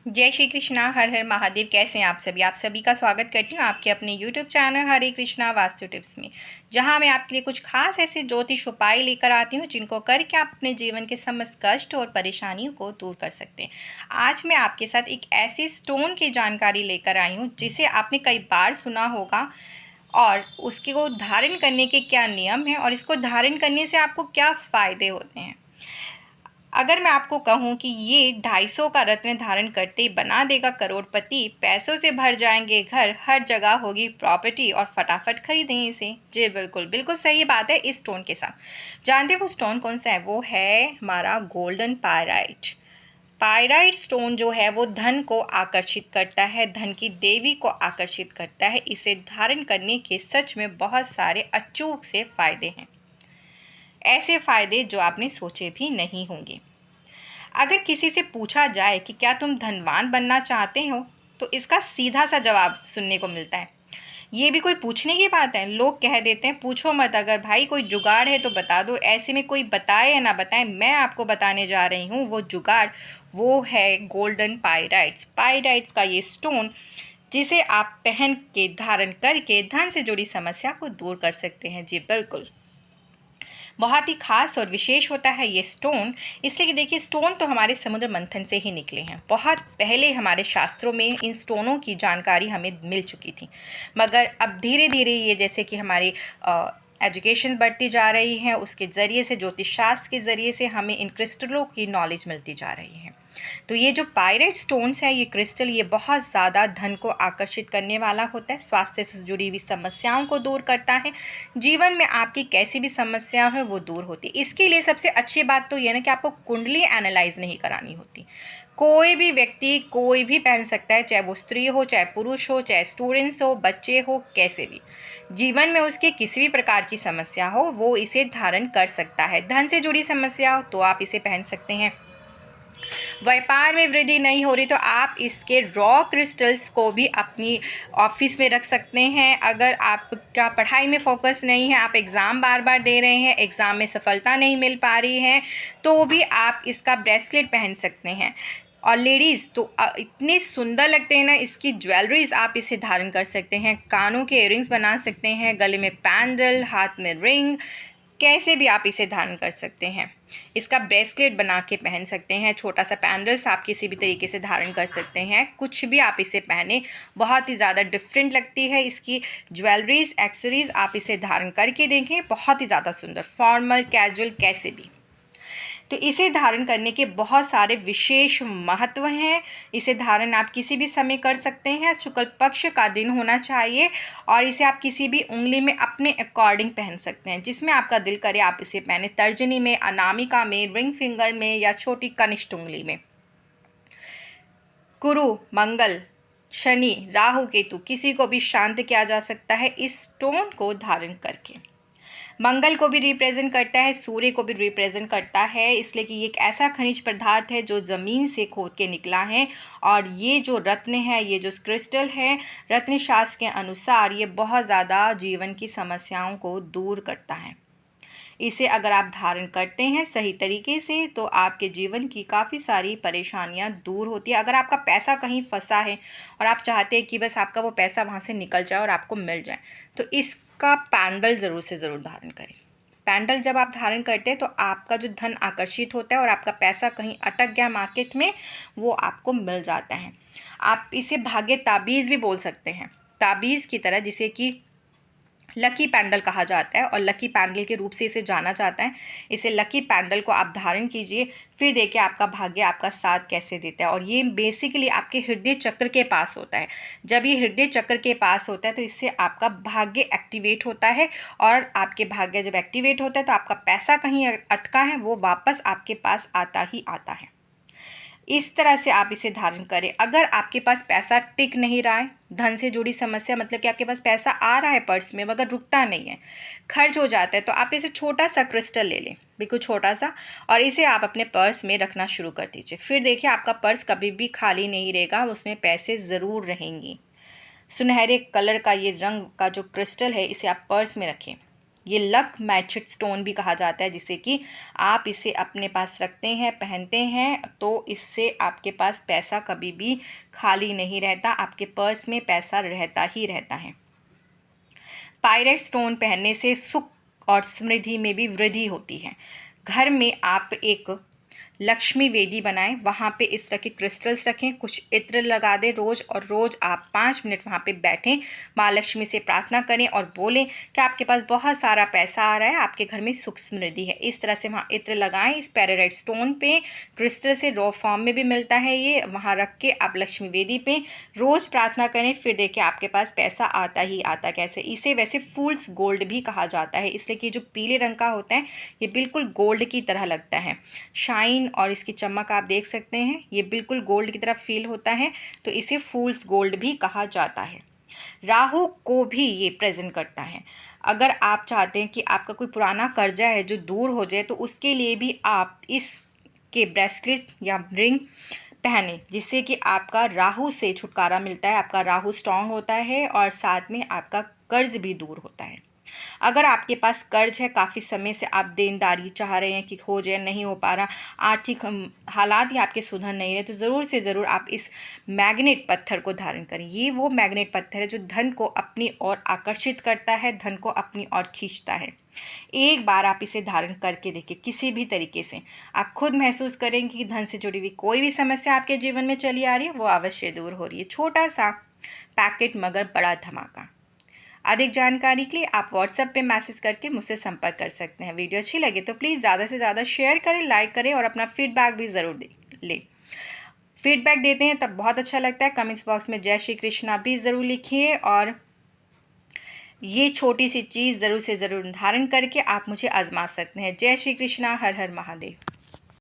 जय श्री कृष्णा, हर हर महादेव। कैसे हैं आप सभी? आप सभी का स्वागत करती हूँ आपके अपने YouTube चैनल हरे कृष्णा वास्तु टिप्स में, जहाँ मैं आपके लिए कुछ खास ऐसे ज्योतिष उपाय लेकर आती हूँ जिनको करके आप अपने जीवन के समस्त कष्ट और परेशानियों को दूर कर सकते हैं। आज मैं आपके साथ एक ऐसे स्टोन की जानकारी लेकर आई हूँ जिसे आपने कई बार सुना होगा, और उसके को धारण करने के क्या नियम हैं और इसको धारण करने से आपको क्या फ़ायदे होते हैं। अगर मैं आपको कहूँ कि ये 250 का रत्न धारण करते ही बना देगा करोड़पति, पैसों से भर जाएंगे घर, हर जगह होगी प्रॉपर्टी और फटाफट खरीदें इसे। जी बिल्कुल, बिल्कुल सही बात है। इस स्टोन के साथ जानते हैं वो स्टोन कौन सा है? वो है हमारा गोल्डन पायराइट। पायराइट स्टोन जो है वो धन को आकर्षित करता है, धन की देवी को आकर्षित करता है। इसे धारण करने के सच में बहुत सारे अचूक से फ़ायदे हैं, ऐसे फ़ायदे जो आपने सोचे भी नहीं होंगे। अगर किसी से पूछा जाए कि क्या तुम धनवान बनना चाहते हो, तो इसका सीधा सा जवाब सुनने को मिलता है। ये भी कोई पूछने की बात है? लोग कह देते हैं पूछो मत, अगर भाई कोई जुगाड़ है तो बता दो। ऐसे में कोई बताए या ना बताए, मैं आपको बताने जा रही हूँ वो जुगाड़। वो है गोल्डन पायराइट्स। पायराइट्स का ये स्टोन जिसे आप पहन के धारण करके धन से जुड़ी समस्या को दूर कर सकते हैं। जी बिल्कुल, बहुत ही खास और विशेष होता है ये स्टोन, इसलिए कि देखिए स्टोन तो हमारे समुद्र मंथन से ही निकले हैं। बहुत पहले हमारे शास्त्रों में इन स्टोनों की जानकारी हमें मिल चुकी थी, मगर अब धीरे धीरे ये जैसे कि हमारी एजुकेशन बढ़ती जा रही है, उसके ज़रिए से, ज्योतिष शास्त्र के ज़रिए से हमें इन क्रिस्टलों की नॉलेज मिलती जा रही है। तो ये जो पायरेट स्टोन्स है, ये क्रिस्टल, ये बहुत ज़्यादा धन को आकर्षित करने वाला होता है, स्वास्थ्य से जुड़ी हुई समस्याओं को दूर करता है, जीवन में आपकी कैसी भी समस्या है वो दूर होती है। इसके लिए सबसे अच्छी बात तो ये ना कि आपको कुंडली एनालाइज नहीं करानी होती। कोई भी व्यक्ति कोई भी पहन सकता है, चाहे वो स्त्री हो, चाहे पुरुष हो, चाहे स्टूडेंट्स हो, बच्चे हो, कैसे भी जीवन में उसके किसी भी प्रकार की समस्या हो वो इसे धारण कर सकता है। धन से जुड़ी समस्या हो तो आप इसे पहन सकते हैं। व्यापार में वृद्धि नहीं हो रही तो आप इसके रॉ क्रिस्टल्स को भी अपनी ऑफिस में रख सकते हैं। अगर आपका पढ़ाई में फोकस नहीं है, आप एग्ज़ाम बार बार दे रहे हैं, एग्ज़ाम में सफलता नहीं मिल पा रही है, तो भी आप इसका ब्रेसलेट पहन सकते हैं। और लेडीज़ तो इतने सुंदर लगते हैं ना, इसकी ज्वेलरीज आप इसे धारण कर सकते हैं, कानों के इयररिंग्स बना सकते हैं, गले में पैंडल, हाथ में रिंग, कैसे भी आप इसे धारण कर सकते हैं। इसका ब्रेसलेट बना के पहन सकते हैं, छोटा सा पैंडल्स आप किसी भी तरीके से धारण कर सकते हैं, कुछ भी आप इसे पहने, बहुत ही ज़्यादा डिफरेंट लगती है इसकी ज्वेलरीज, एक्सेसरीज। आप इसे धारण करके देखें, बहुत ही ज़्यादा सुंदर, फॉर्मल, कैजुअल, कैसे भी। तो इसे धारण करने के बहुत सारे विशेष महत्व हैं। इसे धारण आप किसी भी समय कर सकते हैं, शुक्ल पक्ष का दिन होना चाहिए, और इसे आप किसी भी उंगली में अपने अकॉर्डिंग पहन सकते हैं, जिसमें आपका दिल करे आप इसे पहने, तर्जनी में, अनामिका में, रिंग फिंगर में, या छोटी कनिष्ठ उंगली में। गुरु, मंगल, शनि, राहु, केतु, किसी को भी शांत किया जा सकता है इस स्टोन को धारण करके। मंगल को भी रिप्रेजेंट करता है, सूर्य को भी रिप्रेजेंट करता है, इसलिए कि ये एक ऐसा खनिज पदार्थ है जो ज़मीन से खोद के निकला है। और ये जो रत्न है, ये जो क्रिस्टल है, रत्न शास्त्र के अनुसार ये बहुत ज़्यादा जीवन की समस्याओं को दूर करता है। इसे अगर आप धारण करते हैं सही तरीके से तो आपके जीवन की काफ़ी सारी परेशानियां दूर होती है। अगर आपका पैसा कहीं फंसा है और आप चाहते हैं कि बस आपका वो पैसा वहाँ से निकल जाए और आपको मिल जाए, तो इसका पैंडल ज़रूर से ज़रूर धारण करें। पैंडल जब आप धारण करते हैं तो आपका जो धन आकर्षित होता है और आपका पैसा कहीं अटक गया मार्केट में, वो आपको मिल जाता है। आप इसे भाग्य ताबीज़ भी बोल सकते हैं, ताबीज़ की तरह, जिसे कि लकी पैंडल कहा जाता है और लकी पैंडल के रूप से इसे जाना जाता है। इसे लकी पैंडल को आप धारण कीजिए, फिर देखिए आपका भाग्य आपका साथ कैसे देता है। और ये बेसिकली आपके हृदय चक्र के पास होता है। जब ये हृदय चक्र के पास होता है तो इससे आपका भाग्य एक्टिवेट होता है, और आपके भाग्य जब एक्टिवेट होता है तो आपका पैसा कहीं अटका है वो वापस आपके पास आता ही आता है। इस तरह से आप इसे धारण करें। अगर आपके पास पैसा टिक नहीं रहा है, धन से जुड़ी समस्या, मतलब कि आपके पास पैसा आ रहा है पर्स में मगर रुकता नहीं है, खर्च हो जाता है, तो आप इसे छोटा सा क्रिस्टल ले लें, बिल्कुल छोटा सा, और इसे आप अपने पर्स में रखना शुरू कर दीजिए। फिर देखिए आपका पर्स कभी भी खाली नहीं रहेगा, उसमें पैसे ज़रूर रहेंगे। सुनहरे कलर का ये रंग का जो क्रिस्टल है, इसे आप पर्स में रखें। ये लक मैजिक स्टोन भी कहा जाता है, जिससे कि आप इसे अपने पास रखते हैं, पहनते हैं, तो इससे आपके पास पैसा कभी भी खाली नहीं रहता, आपके पर्स में पैसा रहता ही रहता है। पायरेट स्टोन पहनने से सुख और समृद्धि में भी वृद्धि होती है। घर में आप एक लक्ष्मी वेदी बनाएं, वहाँ पे इस तरह के क्रिस्टल्स रखें, कुछ इत्र लगा दें रोज़, और रोज़ आप 5 मिनट वहाँ पे बैठें, माँ लक्ष्मी से प्रार्थना करें और बोलें कि आपके पास बहुत सारा पैसा आ रहा है, आपके घर में सुख समृद्धि है। इस तरह से वहाँ इत्र लगाएं इस पैराडाइट स्टोन पे, क्रिस्टल से रॉ फॉर्म में भी मिलता है ये, वहाँ रख के आप लक्ष्मी वेदी पे रोज़ प्रार्थना करें, फिर देखिए आपके पास पैसा आता ही आता। कैसे? इसे वैसे फूल्स गोल्ड भी कहा जाता है, इसलिए कि जो पीले रंग का होता है ये बिल्कुल गोल्ड की तरह लगता है, शाइन और इसकी चमक आप देख सकते हैं, ये बिल्कुल गोल्ड की तरह फील होता है, तो इसे फूल्स गोल्ड भी कहा जाता है। राहु को भी ये प्रेजेंट करता है। अगर आप चाहते हैं कि आपका कोई पुराना कर्जा है जो दूर हो जाए, तो उसके लिए भी आप इसके ब्रेसलेट या रिंग पहने, जिससे कि आपका राहु से छुटकारा मिलता है, आपका राहु स्ट्रांग होता है और साथ में आपका कर्ज भी दूर होता है। अगर आपके पास कर्ज है, काफ़ी समय से आप देनदारी चाह रहे हैं कि हो जाए, नहीं हो पा रहा, आर्थिक हालात ही आपके सुधर नहीं रहे, तो ज़रूर से ज़रूर आप इस मैग्नेट पत्थर को धारण करें। ये वो मैग्नेट पत्थर है जो धन को अपनी ओर आकर्षित करता है, धन को अपनी ओर खींचता है। एक बार आप इसे धारण करके देखिए, किसी भी तरीके से आप खुद महसूस करेंगे कि धन से जुड़ी हुई कोई भी समस्या आपके जीवन में चली आ रही है वो अवश्य दूर हो रही है। छोटा सा पैकेट मगर बड़ा धमाका। अधिक जानकारी के लिए आप व्हाट्सएप पे मैसेज करके मुझसे संपर्क कर सकते हैं। वीडियो अच्छी लगे तो प्लीज़ ज़्यादा से ज़्यादा शेयर करें, लाइक करें और अपना फीडबैक भी ज़रूर लें। फीडबैक देते हैं तब बहुत अच्छा लगता है। कमेंट्स बॉक्स में जय श्री कृष्णा भी ज़रूर लिखिए, और ये छोटी सी चीज़ ज़रूर से ज़रूर धारण करके आप मुझे आजमा सकते हैं। जय श्री कृष्णा, हर हर महादेव।